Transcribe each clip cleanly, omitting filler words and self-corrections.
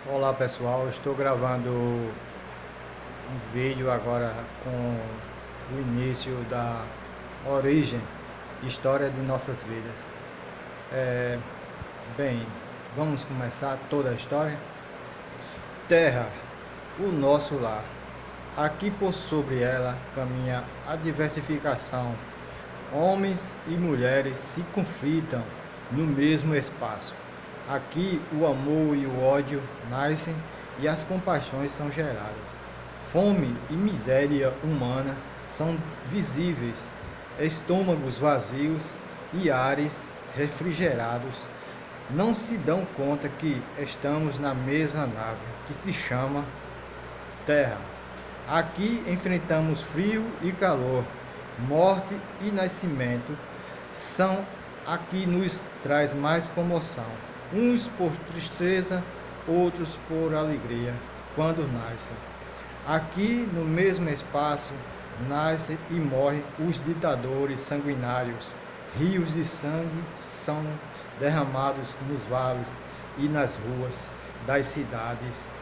Olá pessoal, estou gravando um vídeo agora com o início da origem, história de nossas vidas. É, Bem, vamos começar toda a história. Terra, o nosso lar. Aqui por sobre ela caminha a diversificação. Homens e mulheres se conflitam no mesmo espaço. Aqui o amor e o ódio nascem e as compaixões são geradas. Fome e miséria humana são visíveis, estômagos vazios e ares refrigerados não se dão conta que estamos na mesma nave que se chama Terra. Aqui enfrentamos frio e calor, morte e nascimento. São aqui nos traz mais comoção, uns por tristeza, outros por alegria, quando nascem. Aqui no mesmo espaço nascem e morrem os ditadores sanguinários. Rios de sangue são derramados nos vales e nas ruas das cidades.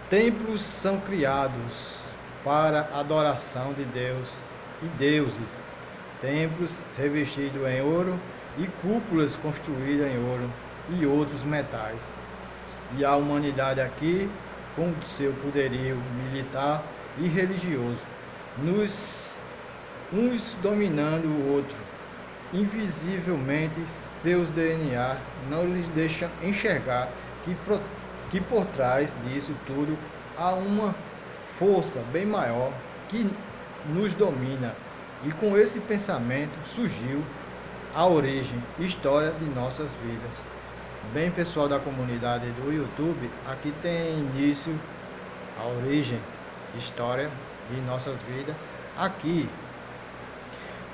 Templos são criados para adoração de Deus e deuses, templos revestidos em ouro e cúpulas construídas em ouro e outros metais. E a humanidade aqui, com seu poderio militar e religioso, uns dominando o outro. Invisivelmente, seus DNA não lhes deixam enxergar que por trás disso tudo há uma força bem maior que nos domina. E com esse pensamento surgiu a origem, história de nossas vidas. Bem, pessoal da comunidade do YouTube, aqui tem início a origem, história de nossas vidas. Aqui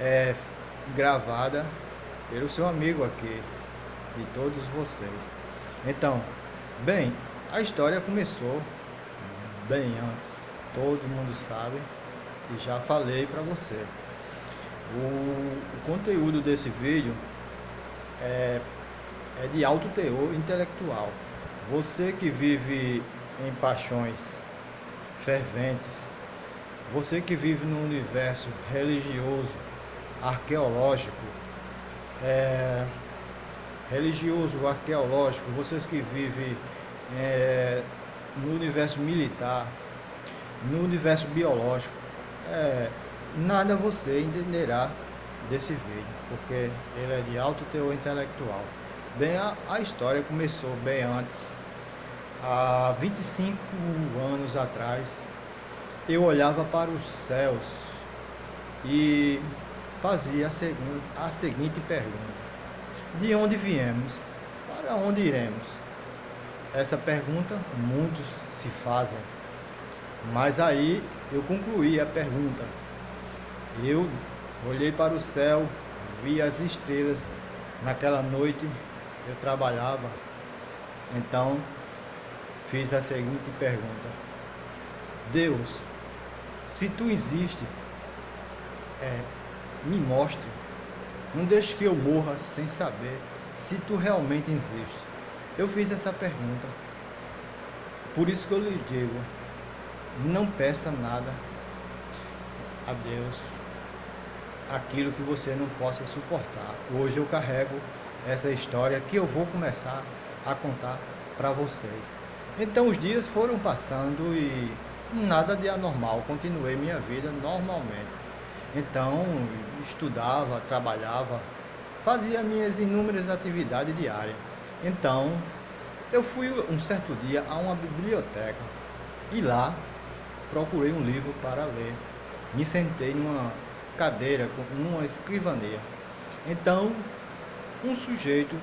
é gravada pelo seu amigo aqui, de todos vocês. Então, bem, a história começou bem antes, todo mundo sabe, e já falei para você. O conteúdo desse vídeo é de alto teor intelectual. Você que vive em paixões ferventes, você que vive no universo religioso, arqueológico, vocês que vivem no universo militar, no universo biológico, nada você entenderá desse vídeo, porque ele é de alto teor intelectual. Bem, a história começou bem antes. Há 25 anos atrás, eu olhava para os céus e fazia a seguinte pergunta: de onde viemos? Para onde iremos? Essa pergunta muitos se fazem, mas aí eu concluí a pergunta. Eu olhei para o céu, vi as estrelas. Naquela noite eu trabalhava, então fiz a seguinte pergunta: Deus, se tu existe, me mostre, não deixe que eu morra sem saber se tu realmente existe. Eu fiz essa pergunta, por isso que eu lhe digo, não peça nada a Deus, aquilo que você não possa suportar. Hoje eu carrego essa história que eu vou começar a contar para vocês. Então os dias foram passando e nada de anormal, continuei minha vida normalmente. Então estudava, trabalhava, fazia minhas inúmeras atividades diárias. Então eu fui um certo dia a uma biblioteca e lá procurei um livro para ler. Me sentei numa cadeira, numa escrivaninha. Então um sujeito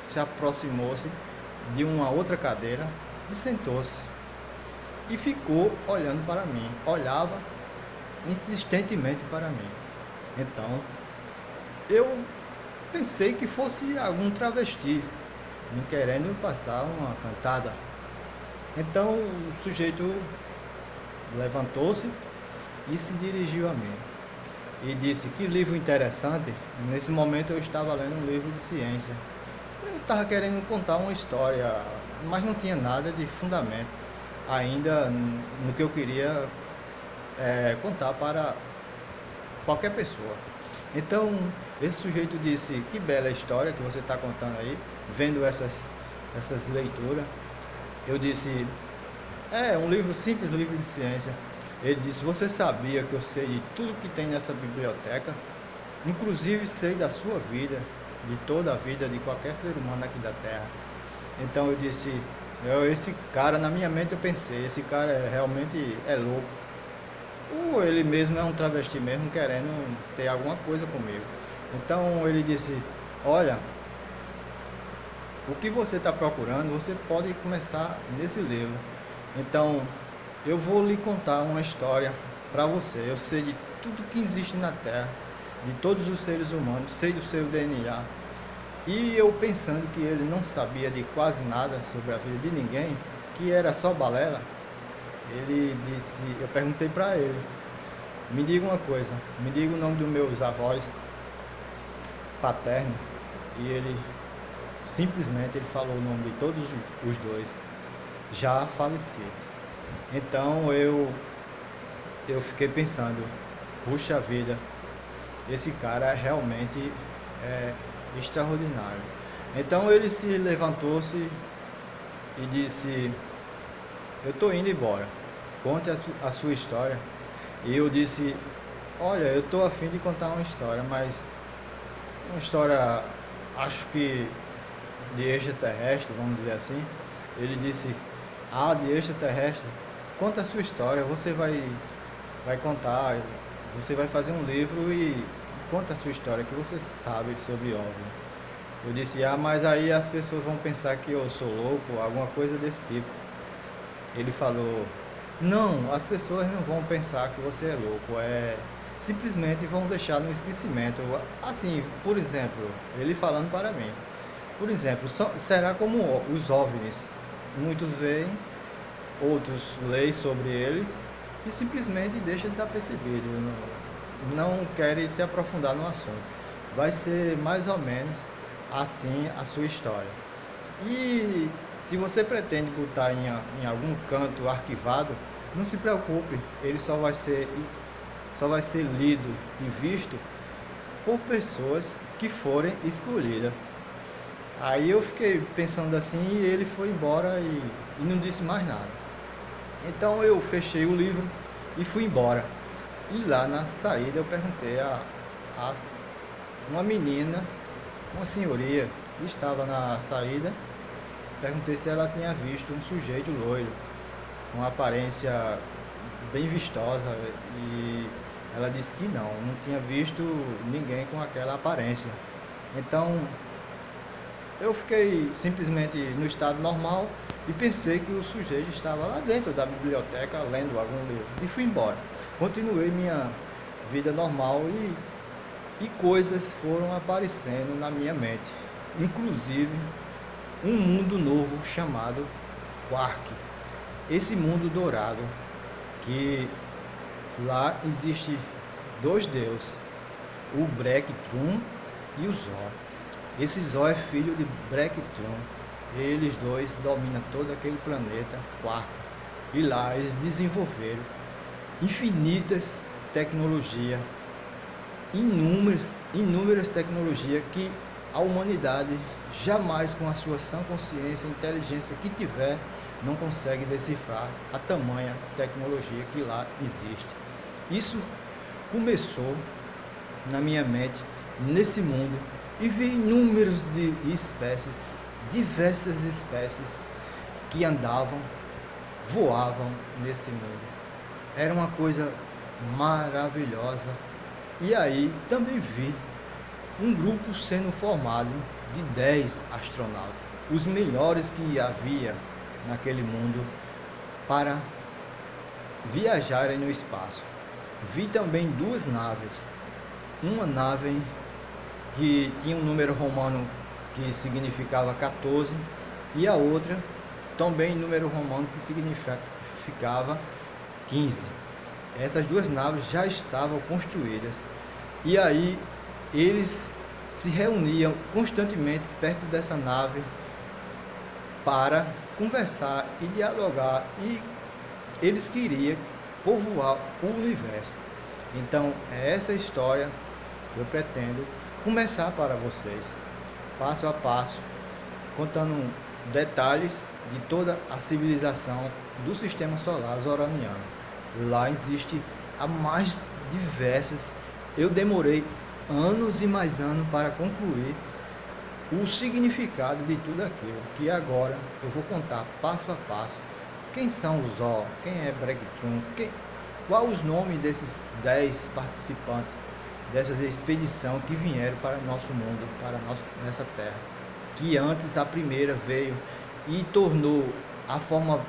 se aproximou-se de uma outra cadeira e sentou-se e ficou olhando para mim, olhava insistentemente para mim. Então eu pensei que fosse algum travesti me querendo passar uma cantada. Então o sujeito levantou-se e se dirigiu a mim e disse: que livro interessante. Nesse momento eu estava lendo um livro de ciência. Eu estava querendo contar uma história mas não tinha nada de fundamento ainda no que eu queria contar para qualquer pessoa. Então, esse sujeito disse: que bela história que você está contando aí, vendo essas leituras. Eu disse: é um livro simples, livro de ciência. Ele disse: você sabia que eu sei de tudo que tem nessa biblioteca? Inclusive sei da sua vida, de toda a vida de qualquer ser humano aqui da Terra. Então eu disse: esse cara, na minha mente eu pensei, esse cara realmente é louco. Ou ele mesmo é um travesti mesmo, querendo ter alguma coisa comigo. Então ele disse: olha, o que você está procurando, você pode começar nesse livro. Então eu vou lhe contar uma história para você. Eu sei de tudo que existe na Terra, de todos os seres humanos, sei do seu DNA. E eu pensando que ele não sabia de quase nada sobre a vida de ninguém, que era só balela, ele disse, eu perguntei para ele: me diga uma coisa, me diga o nome dos meus avós paternos. E ele simplesmente ele falou o nome de todos os dois, já falecidos. Então eu fiquei pensando: puxa vida, esse cara realmente é extraordinário. Então ele se levantou-se e disse: eu estou indo embora, conte a sua história. E eu disse: olha, eu estou a fim de contar uma história, mas uma história, acho que de extraterrestre, vamos dizer assim. Ele disse: ah, de extraterrestre? Conta a sua história, você vai contar, você vai fazer um livro e conta a sua história, que você sabe sobre OVNI. Eu disse: ah, mas aí as pessoas vão pensar que eu sou louco, alguma coisa desse tipo. Ele falou: não, as pessoas não vão pensar que você é louco, simplesmente vão deixar no esquecimento. Assim, por exemplo, ele falando para mim, por exemplo, será como os OVNIs, muitos veem, outros leem sobre eles e simplesmente deixam desapercebido, não querem se aprofundar no assunto. Vai ser mais ou menos assim a sua história. E se você pretende botar em algum canto arquivado, não se preocupe, ele só vai ser lido e visto por pessoas que forem escolhidas. Aí eu fiquei pensando assim e ele foi embora e não disse mais nada. Então eu fechei o livro e fui embora. E lá na saída eu perguntei a uma menina, uma senhoria que estava na saída, perguntei se ela tinha visto um sujeito loiro, com aparência bem vistosa, e ela disse que não tinha visto ninguém com aquela aparência. Então eu fiquei simplesmente no estado normal e pensei que o sujeito estava lá dentro da biblioteca lendo algum livro e fui embora. Continuei minha vida normal e coisas foram aparecendo na minha mente, inclusive um mundo novo chamado Quark. Esse mundo dourado, que lá existe dois deuses, o Brektrum e o Zor. Esse Zor é filho de Brektrum. Eles dois dominam todo aquele planeta Quark. E lá eles desenvolveram infinitas tecnologias, inúmeras tecnologias que a humanidade jamais, com a sua sã consciência e inteligência que tiver, não consegue decifrar a tamanha tecnologia que lá existe. Isso começou na minha mente, nesse mundo, e vi inúmeros de espécies, diversas espécies que andavam, voavam nesse mundo. Era uma coisa maravilhosa. E aí também vi um grupo sendo formado de 10 astronautas, os melhores que havia naquele mundo, para viajarem no espaço. Vi também duas naves, uma nave que tinha um número romano que significava 14 e a outra também número romano que significava 15. Essas duas naves já estavam construídas e aí eles se reuniam constantemente perto dessa nave para conversar e dialogar, e eles queriam povoar o universo. Então, é essa história que eu pretendo começar para vocês, passo a passo, contando detalhes de toda a civilização do sistema solar zoraniano. Lá existe a mais diversas. Eu demorei anos e mais anos para concluir o significado de tudo aquilo, que agora eu vou contar passo a passo. Quem são os Zor, quem é Bregtrum, qual os nomes desses 10 participantes dessa expedição que vieram para nosso mundo, nessa terra, que antes a primeira veio e tornou a forma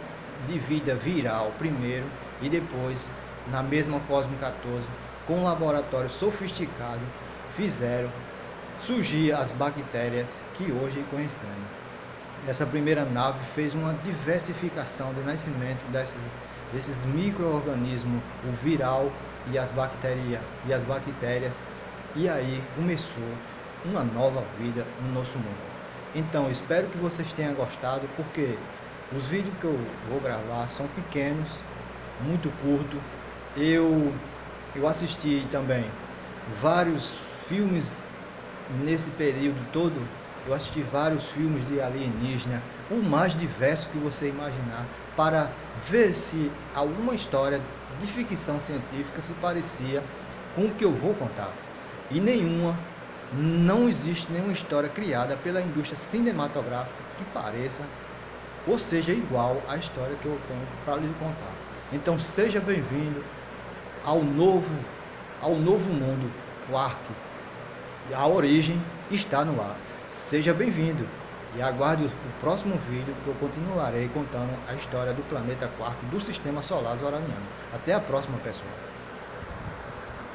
de vida viral primeiro, e depois, na mesma Cosmo 14, com um laboratório sofisticado, fizeram surgir as bactérias que hoje conhecemos. Essa primeira nave fez uma diversificação de nascimento desses micro-organismos, o viral e as bactérias, e aí começou uma nova vida no nosso mundo. Então, espero que vocês tenham gostado, porque os vídeos que eu vou gravar são pequenos, muito curtos. Eu assisti também vários filmes nesse período todo. Eu assisti vários filmes de alienígena, o mais diverso que você imaginar, para ver se alguma história de ficção científica se parecia com o que eu vou contar. E não existe nenhuma história criada pela indústria cinematográfica que pareça ou seja igual à história que eu tenho para lhe contar. Então seja bem-vindo ao novo mundo, o Quark. A origem está no ar. Seja bem-vindo e aguarde o próximo vídeo, que eu continuarei contando a história do planeta Quark, do sistema solar zoraniano. Até a próxima, pessoal.